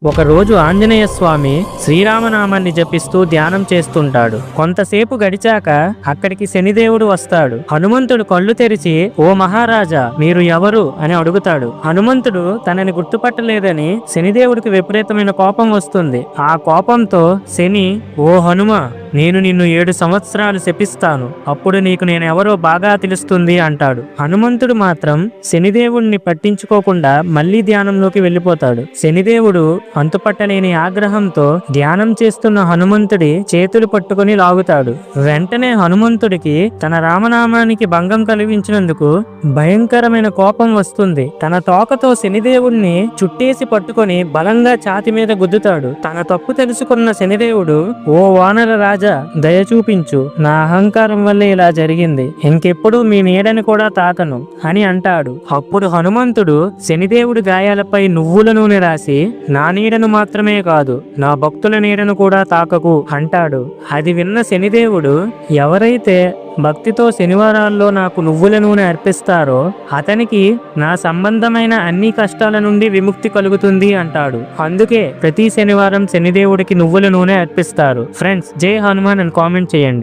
ఒకరోజు ఆంజనేయ స్వామి శ్రీరామనామాన్ని జపిస్తూ ధ్యానం చేస్తుంటాడు. కొంతసేపు గడిచాక అక్కడికి శనిదేవుడు వస్తాడు. హనుమంతుడు కళ్ళు తెరిచి, ఓ మహారాజా, మీరు ఎవరు అని అడుగుతాడు. హనుమంతుడు తనని గుర్తుపట్టలేదని శనిదేవుడికి విపరీతమైన కోపం వస్తుంది. ఆ కోపంతో శని, ఓ హనుమ, నేను నిన్ను 7 సంవత్సరాలు శపిస్తాను, అప్పుడు నీకు నేనెవరో బాగా తెలుస్తుంది అంటాడు. హనుమంతుడు మాత్రం శనిదేవుడిని పట్టించుకోకుండా మళ్లీ ధ్యానంలోకి వెళ్ళిపోతాడు. శనిదేవుడు అంతుపట్టలేని ఆగ్రహంతో ధ్యానం చేస్తున్న హనుమంతుడి చేతులు పట్టుకుని లాగుతాడు. వెంటనే హనుమంతుడికి తన రామనామానికి భంగం కలిగించినందుకు భయంకరమైన కోపం వస్తుంది. తన తోకతో శనిదేవుడిని చుట్టేసి పట్టుకొని బలంగా ఛాతి మీద గుద్దుతాడు. తన తప్పు తెలుసుకున్న శనిదేవుడు, ఓ వానర రాజా, దయ చూపించు, నా అహంకారం వల్లే ఇలా జరిగింది, ఇంకెప్పుడు మీ నీడని కూడా తాకను అని అంటాడు. అప్పుడు హనుమంతుడు శనిదేవుడి గాయాలపై నువ్వుల నూనె రాసి, నా నీడను మాత్రమే కాదు, నా భక్తుల నీడను కూడా తాకకు అంటాడు. అది విన్న శనిదేవుడు, ఎవరైతే భక్తితో శనివారాల్లో నాకు నువ్వుల నూనె అర్పిస్తారో అతనికి నా సంబంధమైన అన్ని కష్టాల నుండి విముక్తి కలుగుతుంది అంటాడు. అందుకే ప్రతి శనివారం శనిదేవుడికి నువ్వుల నూనె అర్పిస్తారు. ఫ్రెండ్స్, జై హనుమాన్ అని కామెంట్ చేయండి.